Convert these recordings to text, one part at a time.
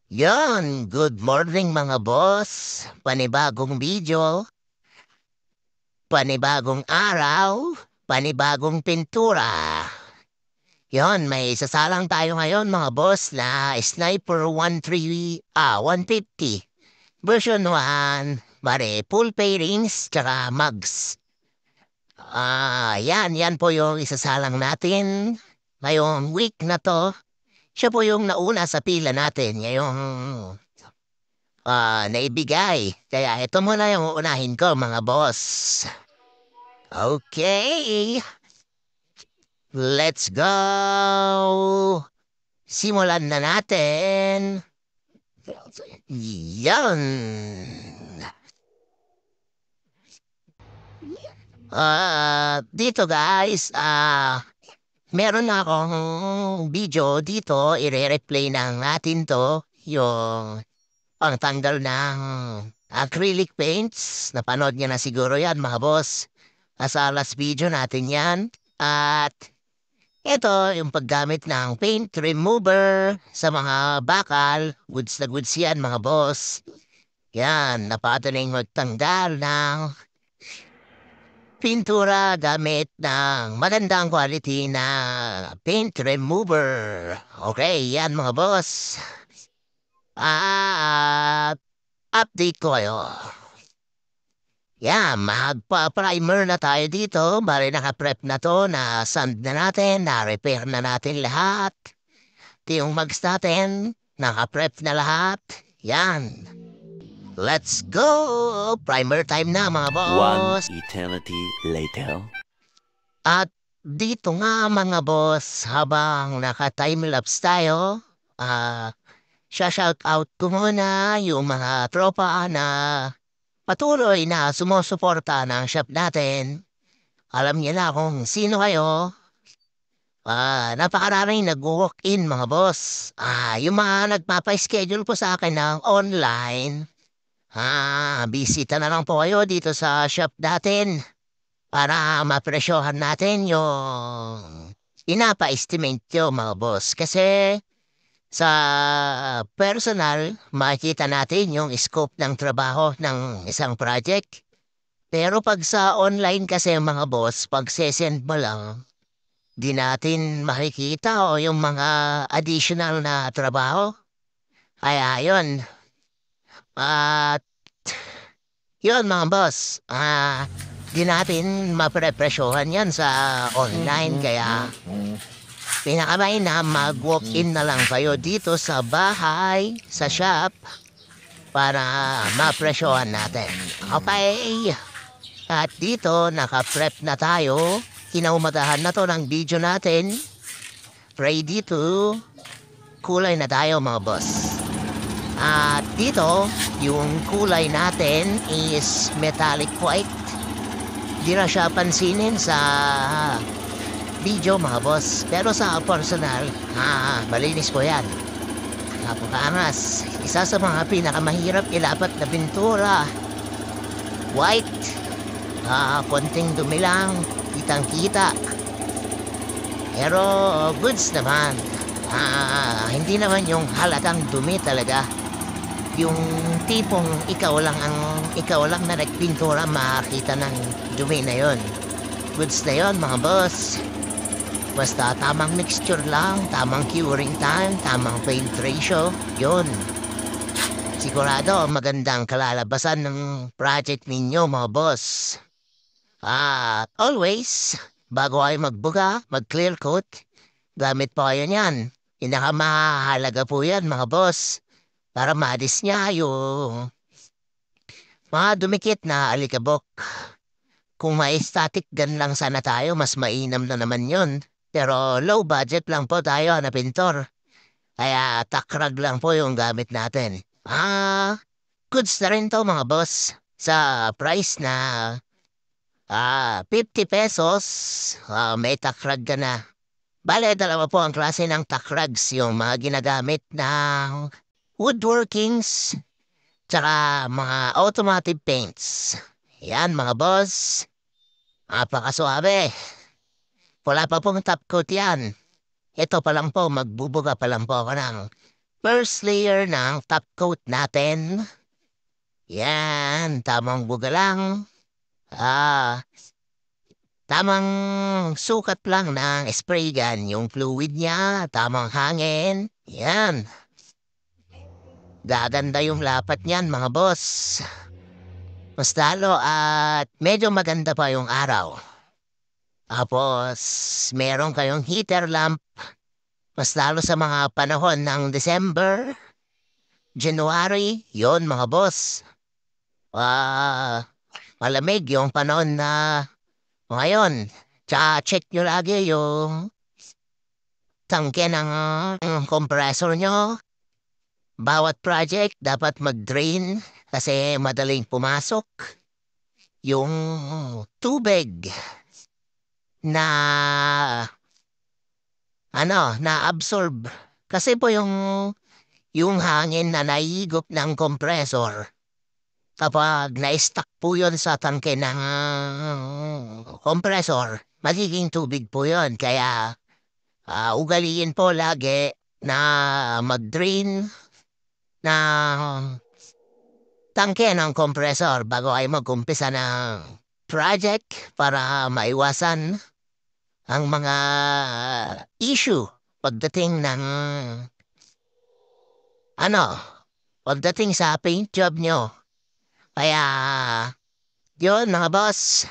Good morning mga boss. Panibagong video, panibagong araw, panibagong pintura. May sasalang tayo ngayon mga boss na Sniper 150 version 1, mare full pairings tsaka mugs. Yan po yung isasalang natin ngayong week na to. Siya po yung nauna sa pila natin ngayong naibigay. Kaya ito muna yung uunahin ko, mga boss. Okay, let's go! Simulan na natin. Yan. Dito guys, meron na akong video dito. Ire-replay ng natin to. Yung pangtanggal ng acrylic paints. Napanood niya na siguro yan mga boss. Sa last video natin yan. At ito yung paggamit ng paint remover sa mga bakal. Goods na goods yan mga boss. Yan, napatuloy magtanggal ng pintura gamit ng magandang quality na paint remover. Okay, yan mga boss. Update ko kayo. Magpa-primer na tayo dito. Bari naka-prep na to, na-sand na natin, na-repair na natin lahat. Ito yung mags natin, naka-prep na lahat. Yan. Let's go! Primer time na mga One boss. eternity later. At dito nga mga boss, habang naka-timelapse tayo, shout out ko muna yung mga tropa na patuloy na sumusuporta ng shop natin. Alam niyo na kung sino kayo. Napakaraming nag-walk-in mga boss. Yung mga nagpapa-schedule po sa akin ng online. Bisita na lang po kayo dito sa shop natin para mapresyohan natin yung inapa-estimate nyo mga boss. Kasi sa personal, makikita natin yung scope ng trabaho ng isang project. Pero pag sa online kasi mga boss, pag sesend mo lang, di natin makikita o yung mga additional na trabaho. Kaya yun. At yun mga boss, di natin maprepresyohan yan sa online. Kaya pinakamay na mag-walk-in na lang kayo dito sa bahay, sa shop, para mapresyohan natin. Okay? At dito, naka-prep na tayo. Kinaumagahan na to ng video natin. Ready to kulay na tayo mga boss. At dito, yung kulay natin is metallic white. Di na siya pansinin sa video mga boss. Pero sa personal, malinis po yan. Napakaangas. Isa sa mga pinakamahirap ilapat na pintura. White. Konting dumi lang. Kitang-kita. Pero goods naman. Hindi naman yung halatang dumi talaga. Yung tipong ikaw lang na nagpintura, makakita ng dumi na yon. Goods na yon mga boss. Basta tamang mixture lang, tamang curing time, tamang paint ratio, yun. Sigurado magandang kalalabasan ng project ninyo mga boss. Always, bago kayo magbuga, mag-clear coat, gamit po kayo niyan. Pinakamahalaga po yan mga boss. Para madis niya yung mga dumikit na alikabok. Kung may static gun lang sana tayo, mas mainam na naman yon. Pero low budget lang po tayo na pintor. Kaya takrag lang po yung gamit natin. Goods na rin to mga boss. Sa price na 50 pesos, may takrag ka na. Bale, dalawa po ang klase ng takrags. Yung mga ginagamit ng woodworkings, tsaka mga automotive paints. Yan mga boss. Napakasuabe. Wala pa pong top coat yan. Ito pa lang po, magbubuga pa lang po ako ng first layer ng top coat natin. Yan, tamang buga lang. Ah, tamang sukat lang ng spray gun, yung fluid niya, tamang hangin. Yan, gaganda yung lapat niyan mga boss. Mas lalo at medyo maganda pa yung araw. Tapos, meron kayong heater lamp. Mas lalo sa mga panahon ng December, January, yon mga boss. Malamig yung panahon na ngayon. Tsaka check nyo lagi yung tangke ng compressor nyo. Bawat project dapat mag-drain kasi madaling pumasok yung tubig na na-absorb. Kasi po yung hangin na naigop ng compressor, kapag na-stuck po yun sa tangke ng compressor, magiging tubig po yun. Kaya ugaliin po lagi na mag-drain ng tangke ng compressor bago ay mag-umpisa ng project para maiwasan ang mga issue pagdating ng ano, pagdating sa paint job nyo. Kaya, yun mga boss,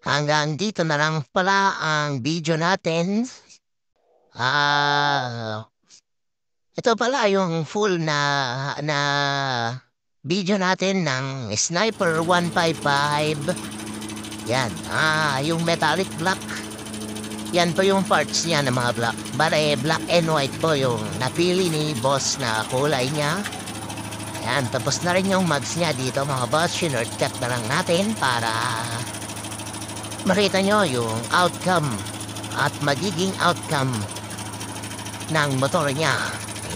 hanggang dito na lang pala ang video natin. Ah, ito pala yung full na video natin ng Sniper 155. Yan, yung metallic black. Yan po yung parts niya ng mga black. Bale, black and white po yung napili ni boss na kulay niya. Yan, tapos na rin yung mags niya dito mga boss. Shortcut na lang natin para makita nyo yung outcome at magiging outcome ng motor niya.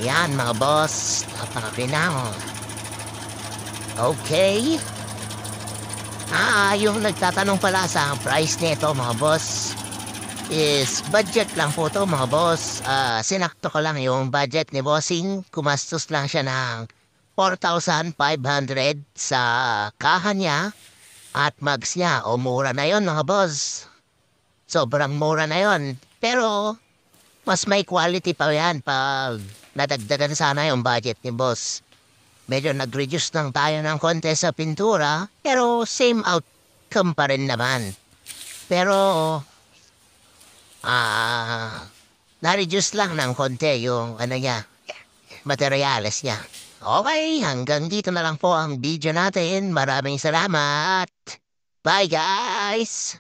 Yan mga boss, napakapinaw. Okay. Yung nagtatanong pala sa price nito mga boss, is budget lang po to mga boss. Sinakto ko lang yung budget ni bossing. Kumastos lang siya ng 4,500 sa kaha niya at mags niya. O mura na yon mga boss. Sobrang mura na yon. Pero mas may quality pa yan pag nadagdagan sana yung budget ni boss. Medyo nag-reduce lang tayo ng konti sa pintura, pero same outcome pa rin naman. Pero na-reduce lang ng konti yung niya, materials niya. Okay, hanggang dito na lang po ang video natin. Maraming salamat. Bye guys!